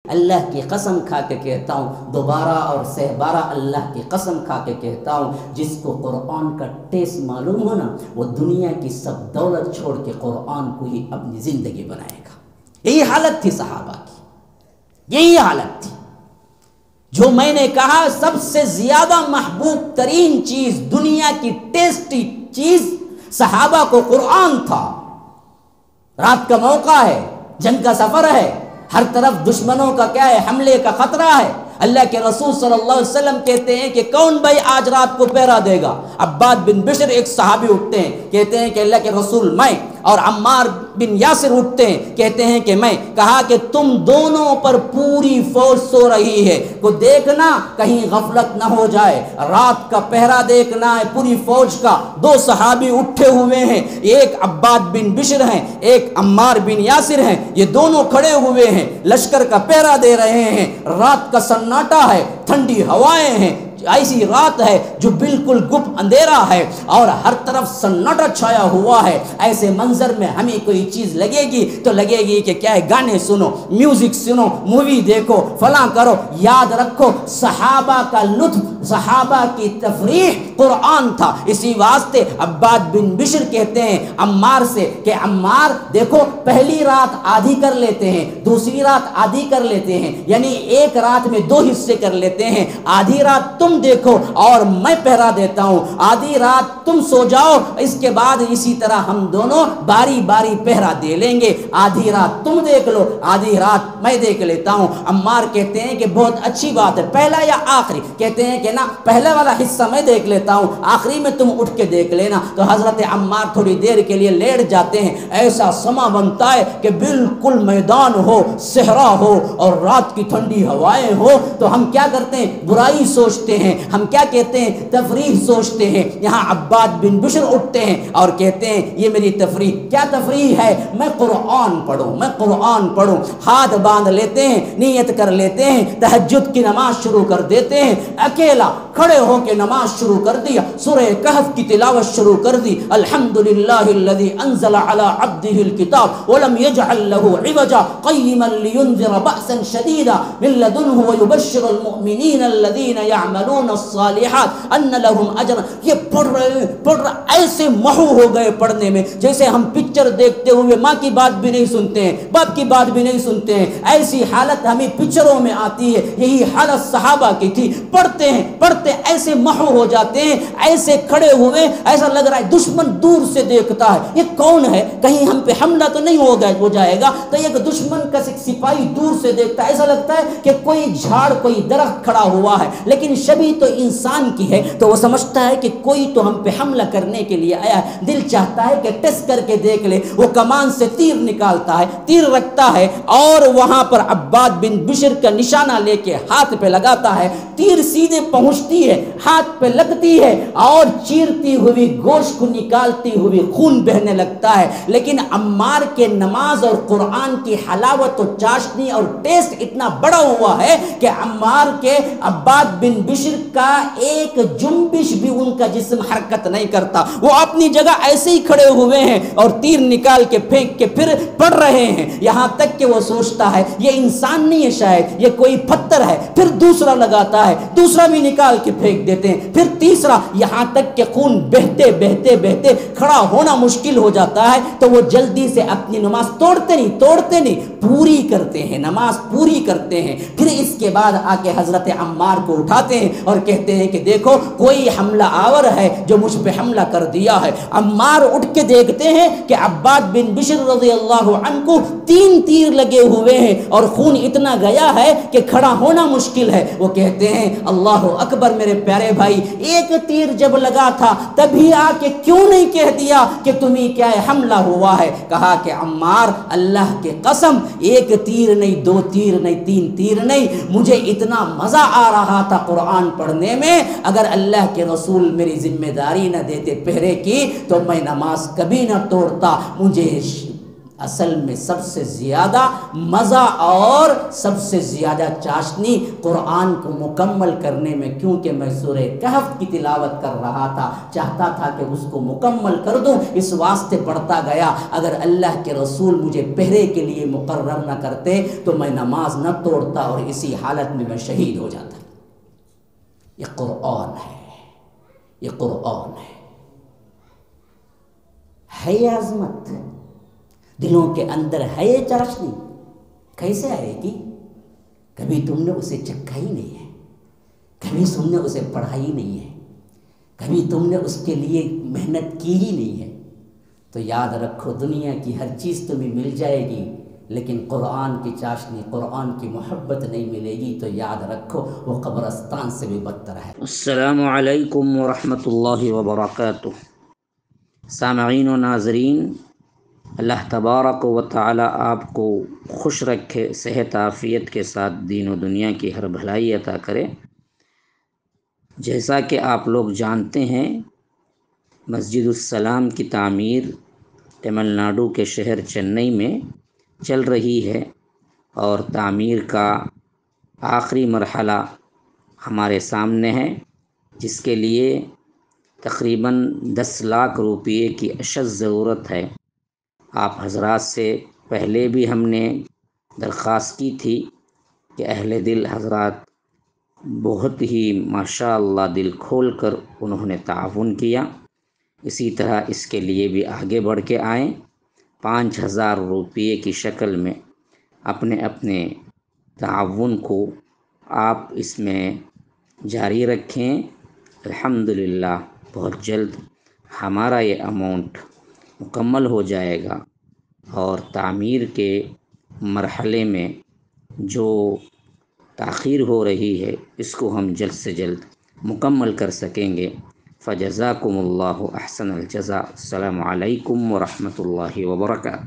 اللہ کی قسم کھا کے کہتا ہوں، دوبارہ اور سہ اللہ کی قسم کھا کے کہتا ہوں، جس کو قرآن کا ٹیسٹ معلوم ہو نا، وہ دنیا کی سب دولت چھوڑ کے قرآن کو ہی اپنی زندگی بنائے گا۔ یہی حالت تھی صحابہ کی، یہی حالت تھی۔ جو میں نے کہا سب سے زیادہ محبوب ترین چیز، دنیا کی ٹیسٹی چیز صحابہ کو قرآن تھا۔ رات کا موقع ہے، جنگ کا سفر ہے، ہر طرف دشمنوں کا کیا ہے، حملے کا خطرہ ہے۔ اللہ کے رسول صلی اللہ علیہ وسلم کہتے ہیں کہ کون بھائی آج رات کو پہرا دے گا؟ عباد بن بشر ایک صحابی اٹھتے ہیں، کہتے ہیں کہ اللہ کے رسول میں، اور عمار بن یاسر اٹھتے ہیں، کہتے ہیں کہ میں۔ کہا کہ تم دونوں پر پوری فوج سو رہی ہے، کو دیکھنا کہیں غفلت نہ ہو جائے، رات کا پہرا دیکھنا ہے پوری فوج کا۔ دو صحابی اٹھے ہوئے ہیں، ایک عباد بن بشر ہیں، ایک عمار بن یاسر ہیں، یہ دونوں کھڑے ہوئے ہیں، لشکر کا پہرا دے رہے ہیں۔ رات کا سناٹا ہے، ٹھنڈی ہوائیں ہیں، ایسی رات ہے جو بالکل گپ اندھیرا ہے اور ہر طرف سناٹا چھایا ہوا ہے۔ ایسے منظر میں ہمیں کوئی چیز لگے گی تو لگے گی کہ کیا ہے، گانے سنو، میوزک سنو، مووی دیکھو، فلاں کرو۔ یاد رکھو صحابہ کا لطف، صحابہ کی تفریح قرآن تھا۔ اسی واسطے عباد بن بشر کہتے ہیں عمار سے کہ عمار دیکھو، پہلی رات آدھی کر لیتے ہیں، دوسری رات آدھی کر لیتے ہیں، یعنی ایک رات میں دو حصے کر لیتے ہیں۔ آدھی رات تم دیکھو اور میں پہرا دیتا ہوں، آدھی رات تم سو جاؤ، اس کے بعد اسی طرح ہم دونوں باری باری پہرا دے لیں گے۔ آدھی رات تم دیکھ لو، آدھی رات میں دیکھ لیتا ہوں۔ عمار کہتے ہیں کہ بہت اچھی بات ہے، پہلا یا آخری؟ کہتے ہیں کہ نا، پہلا والا حصہ میں دیکھ لیتا ہوں، آخری میں تم اٹھ کے دیکھ لینا۔ تو حضرت عمار تھوڑی دیر کے لیے لیٹ جاتے ہیں۔ ایسا سما بنتا ہے کہ بالکل میدان ہو، صحرا ہو اور رات کی ٹھنڈی ہوائیں ہو، تو ہم کیا کرتے ہیں؟ برائی سوچتے ہیں، ہم کیا کہتے ہیں؟ تفریح سوچتے ہیں۔ یہاں عباد بن بشر اٹھتے ہیں اور کہتے ہیں یہ میری تفریح، کیا تفریح ہے؟ میں قرآن پڑھوں، میں قرآن پڑھوں۔ ہاتھ باندھ لیتے ہیں، نیت کر لیتے ہیں، تہجد کی نماز شروع کر دیتے ہیں۔ اکیلا کھڑے ہو کے نماز شروع کر دیا، سورہ کہف کی تلاوت شروع کر دی۔ الحمدللہ الذی انزل علی عبدہ الکتاب ولم یجعل لہ عوجا قیما لینذر بأسا شدیدا من لدنہ ویبشر المؤمنین الذین یعملون الصالحات ان لهم اجرا۔ یہ پڑھ رہے ایسے محو ہو گئے پڑھنے میں، جیسے ہم پکچر دیکھتے ہوئے ماں کی بات بھی نہیں سنتے ہیں، باپ کی بات بھی نہیں سنتے ہیں۔ ایسی حالت ہمیں پکچروں میں آتی ہے، یہی حالت صحابہ کی تھی۔ پڑھتے ہیں، پڑھتے ایسے محو ہو جاتے ہیں، ایسے کھڑے ہوئے، ایسا لگ رہا ہے دشمن دور سے دیکھتا ہے، یہ کون ہے؟ کہیں ہم پہ حملہ تو نہیں ہو جائے گا؟ تو ایک دشمن کا سپاہی دور سے دیکھتا ہے، ایسا لگتا ہے کہ کوئی جھاڑ، کوئی درخت کھڑا ہوا ہے، لیکن شبیہ تو انسان کی ہے، تو وہ سمجھتا ہے کہ کوئی تو ہم پہ حملہ کرنے کے لیے آیا ہے۔ دل چاہتا ہے کہ ٹیسٹ کر کے دیکھ لے۔ وہ کمان سے تیر نکالتا ہے، تیر رکھتا ہے اور وہاں پر عباد بن بشر کا نشانہ لے کے ہاتھ پہ لگاتا ہے۔ تیر سیدھے پہنچتی ہے، ہاتھ پہ لگتی ہے اور چیرتی ہوئی گوشت کو نکالتی ہوئی خون بہنے لگتا ہے۔ لیکن عمار کے نماز اور قرآن کی حلاوت و چاشنی اور ٹیسٹ اتنا بڑا ہوا ہے کہ عمار کے عباد بن بشر کا ایک جنبش بھی ان کا جسم حرکت نہیں کرتا، وہ اپنی جگہ ایسے ہی کھڑے ہوئے ہیں اور تیر نکال کے پھینک کے پھر پڑھ رہے ہیں، یہاں تک کہ وہ سوچتا ہے یہ انسان نہیں ہے، شاید یہ کوئی پتھر ہے۔ پھر دوسرا لگاتا ہے، دوسرا بھی نکال کے پھینک دیتے ہیں، پھر تیسرا، یہاں تک کہ خون بہتے بہتے بہتے کھڑا ہونا مشکل ہو جاتا ہے۔ تو وہ جلدی سے اپنی نماز توڑتے نہیں، پوری کرتے ہیں، نماز پوری کرتے ہیں۔ پھر اس کے بعد آ کے حضرت عمار کو اٹھاتے ہیں اور کہتے ہیں کہ دیکھو کوئی حملہ آور ہے جو مجھ پہ حملہ کر دیا ہے۔ عمار اٹھ کے دیکھتے ہیں کہ عباد بن بشر رضی اللہ عنہ کو 3 تیر لگے ہوئے ہیں اور خون اتنا گیا ہے کہ کھڑا ہونا مشکل ہے۔ وہ کہتے ہیں اللہ اکبر میرے پیارے بھائی، ایک تیر جب لگا تھا تبھی آ کے کیوں نہیں کہہ دیا کہ تمہیں کیا ہے، حملہ ہوا ہے؟ کہا کہ عمار اللہ کے قسم، ایک تیر نہیں، 2 تیر نہیں، 3 تیر نہیں، مجھے اتنا مزہ آ رہا تھا قرآن پڑھنے میں، اگر اللہ کے رسول میری ذمہ داری نہ دیتے پہرے کی تو میں نماز کبھی نہ توڑتا۔ مجھے اصل میں سب سے زیادہ مزہ اور سب سے زیادہ چاشنی قرآن کو مکمل کرنے میں، کیونکہ میں سورہ کہف کی تلاوت کر رہا تھا، چاہتا تھا کہ اس کو مکمل کر دوں، اس واسطے پڑھتا گیا۔ اگر اللہ کے رسول مجھے پہرے کے لیے مقرر نہ کرتے تو میں نماز نہ توڑتا اور اسی حالت میں شہید ہو جاتا۔ یہ قرآن ہے، یہ قرآن ہے یہ عظمت، دلوں کے اندر ہے یہ چاشنی، کیسے آئے گی؟ کبھی تم نے اسے چکھا ہی نہیں ہے، کبھی تم نے اسے پڑھا ہی نہیں ہے، کبھی تم نے اس کے لیے محنت کی ہی نہیں ہے، تو یاد رکھو دنیا کی ہر چیز تمہیں مل جائے گی، لیکن قرآن کی چاشنی، قرآن کی محبت نہیں ملے گی، تو یاد رکھو وہ قبرستان سے بھی بدتر ہے۔ السلام علیکم ورحمۃ اللہ وبرکاتہ۔ سامعین و ناظرین، اللہ تبارک و تعالی آپ کو خوش رکھے، صحت عافیت کے ساتھ دین و دنیا کی ہر بھلائی عطا کرے۔ جیسا کہ آپ لوگ جانتے ہیں، مسجد السلام کی تعمیر تمل ناڈو کے شہر چنئی میں چل رہی ہے، اور تعمیر کا آخری مرحلہ ہمارے سامنے ہے، جس کے لیے تقریباً 10 لاکھ روپے کی اشد ضرورت ہے۔ آپ حضرات سے پہلے بھی ہم نے درخواست کی تھی کہ اہل دل حضرات بہت ہی ماشاء اللہ دل کھول کر انہوں نے تعاون کیا، اسی طرح اس کے لیے بھی آگے بڑھ کے آئیں۔ 5000 روپے کی شکل میں اپنے اپنے تعاون کو آپ اس میں جاری رکھیں۔ الحمدللہ بہت جلد ہمارا یہ اماؤنٹ مکمل ہو جائے گا، اور تعمیر کے مرحلے میں جو تاخیر ہو رہی ہے اس کو ہم جلد سے جلد مکمل کر سکیں گے۔ فجزاکم اللہ احسن الجزاء۔ السلام علیکم ورحمۃ اللہ وبرکاتہ۔